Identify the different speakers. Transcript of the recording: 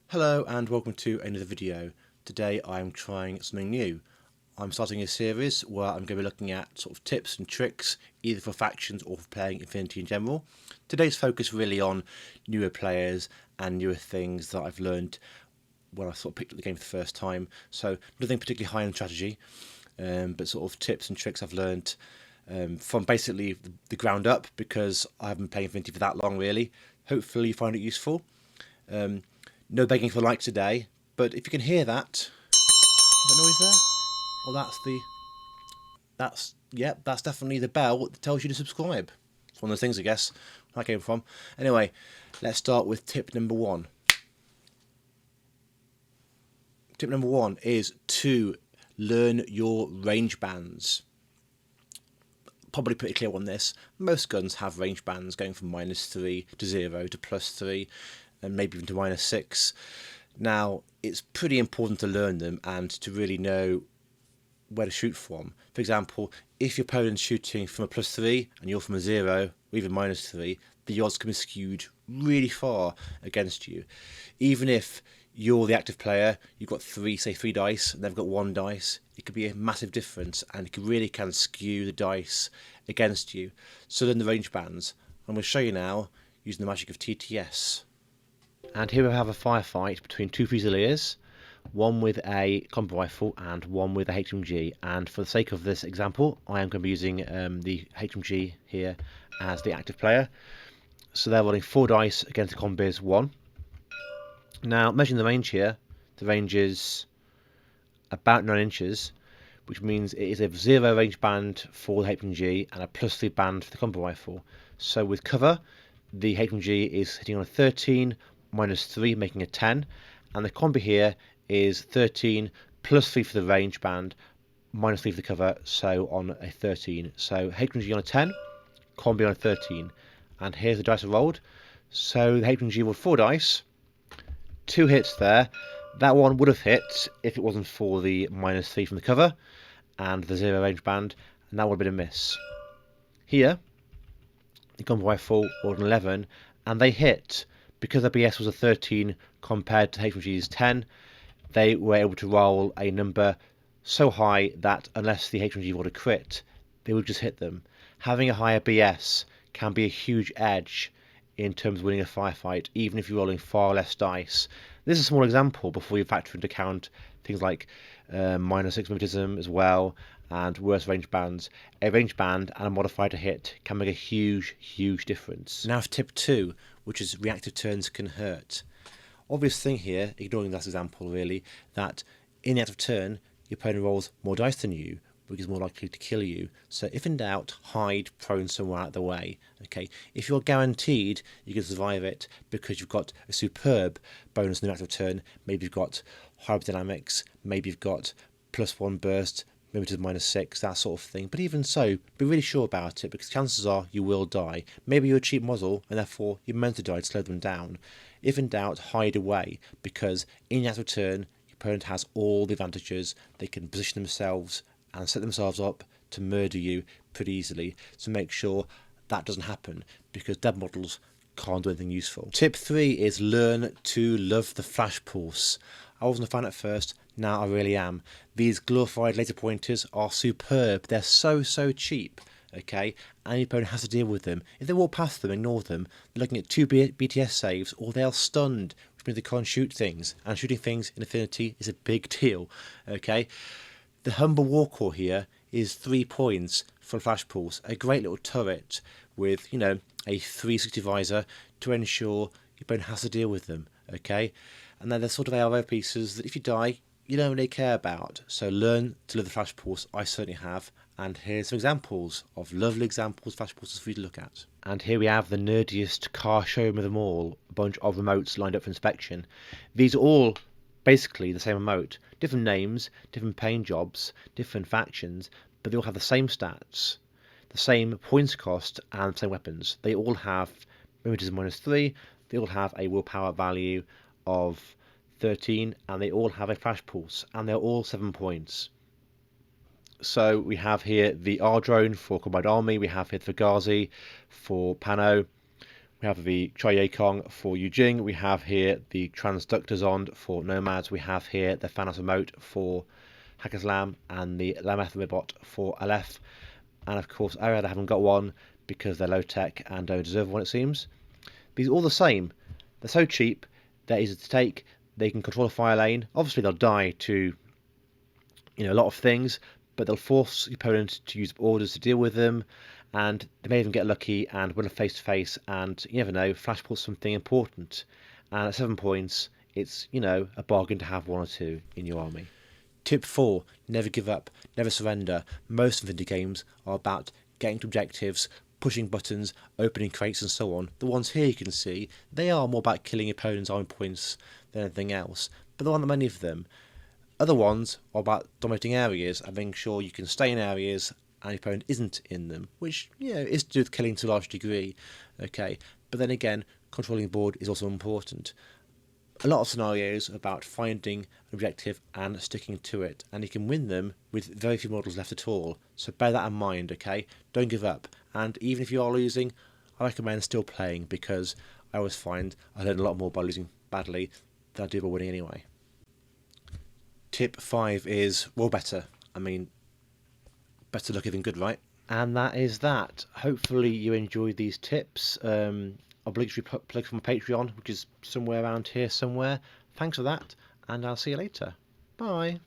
Speaker 1: Hello and welcome to another video. Today I'm trying something new. I'm starting a series where I'm going to be looking at sort of tips and tricks either for factions or for playing Infinity in general. Today's focus really on newer players and newer things that I've learned when I sort of picked up the game for the first time. So nothing particularly high in strategy, but sort of tips and tricks I've learned from basically the ground up because I haven't been playing Infinity for that long really. Hopefully you find it useful. No begging for likes today, but if you can hear that noise there, well, that's definitely the bell that tells you to subscribe. It's one of those things, I guess, where that came from. Anyway, let's start with tip number one. Tip number one is to learn your range bands. Probably pretty clear on this. Most guns have range bands going from -3 to 0 to +3 and maybe even to -6. Now, it's pretty important to learn them and to really know where to shoot from. For example, if your opponent's shooting from a +3 and you're from a 0 or even -3, the odds can be skewed really far against you. Even if you're the active player, you've got three dice, and they've got 1 dice, it could be a massive difference and it really can skew the dice against you. So then the range bands. I'm going to show you now using the magic of TTS. And here we have a firefight between two Fusiliers, one with a combat rifle and one with a HMG. And for the sake of this example, I am going to be using the HMG here as the active player. So they're rolling 4 dice against the combi's 1. Now, measuring the range here, the range is about 9 inches, which means it is a 0 range band for the HMG and a +3 band for the combat rifle. So with cover, the HMG is hitting on a 13, -3, making a 10, and the combi here is 13 +3 for the range band, -3 for the cover, so on a 13. So HMG on a 10, combi on a 13, and here's the dice are rolled. So the HMG rolled 4 dice, 2 hits there. That one would have hit if it wasn't for the -3 from the cover and the 0 range band, and that would have been a miss. Here, the combat rifle rolled an 11, and they hit. Because their BS was a 13 compared to HMG's 10, they were able to roll a number so high that unless the HMG rolled a crit, they would just hit them. Having a higher BS can be a huge edge in terms of winning a firefight, even if you're rolling far less dice. This is a small example before you factor into account things like -6 mimetism as well, and worse range bands. A range band and a modifier to hit can make a huge difference. Now for tip 2, which is reactive turns can hurt. Obvious thing here, ignoring that example really, that in the active turn, your opponent rolls more dice than you, which is more likely to kill you. So if in doubt, hide prone somewhere out of the way. Okay, if you're guaranteed you can survive it because you've got a superb bonus in the active turn, maybe you've got hybridynamics, maybe you've got +1 burst, maybe to -6, that sort of thing. But even so, be really sure about it because chances are you will die. Maybe you're a cheap muzzle and therefore you're meant to die to slow them down. If in doubt, hide away because in the active turn, your opponent has all the advantages. They can position themselves and set themselves up to murder you pretty easily. So make sure that doesn't happen because dead models can't do anything useful. Tip 3 is learn to love the flash pulse. I wasn't a fan at first, now I really am. These glorified laser pointers are superb. They're so cheap, okay? And your opponent has to deal with them. If they walk past them, ignore them. They're looking at 2 BTS saves or they're stunned, which means they can't shoot things. And shooting things in Infinity is a big deal, okay? The Humble Warcore here is 3 points for Flash Pulse, a great little turret with, you know, a 360 visor to ensure your opponent has to deal with them, okay? And then there's sort of ARO pieces that if you die, you don't really care about. So learn to love the Flash Pulse, I certainly have. And here's some examples of lovely examples of Flash Pulses for you to look at. And here we have the nerdiest car showroom of them all, a bunch of remotes lined up for inspection. These are all basically the same remote, different names, different paint jobs, different factions, but they all have the same stats, the same points cost, and the same weapons. They all have mimetism -3, they all have a willpower value of 13, and they all have a flash pulse, and they're all 7 points. So we have here the R drone for Combined Army, we have here the Fugazi for Pano, We have the Tri-Yacong for Yujing. We have here the Transductazond for Nomads. We have here the Thanos Remote for Hacker's Lamb and the Lameth Ribot for Aleph. And of course, Ariad I haven't got one because they're low tech and don't deserve one, it seems. These are all the same. They're so cheap, they're easy to take. They can control a fire lane. Obviously, they'll die to a lot of things, but they'll force the opponent to use orders to deal with them, and they may even get lucky and win a face-to-face, and you never know, flashport something important. And at 7 points, it's, a bargain to have 1 or 2 in your army. Tip 4, never give up, never surrender. Most Infinity games are about getting to objectives, pushing buttons, opening crates and so on. The ones here you can see, they are more about killing opponents' army points than anything else, but there aren't that many of them. Other ones are about dominating areas and making sure you can stay in areas and your opponent isn't in them, which is to do with killing to a large degree. Okay, but then again, controlling the board is also important. A lot of scenarios are about finding an objective and sticking to it, and you can win them with very few models left at all. So bear that in mind, okay? Don't give up. And even if you are losing, I recommend still playing, because I always find I learn a lot more by losing badly than I do by winning anyway. Tip 5 is, well, better. I mean, better lucky than good, right? And that is that. Hopefully you enjoyed these tips. Obligatory plug for my Patreon, which is somewhere around here somewhere. Thanks for that, and I'll see you later. Bye.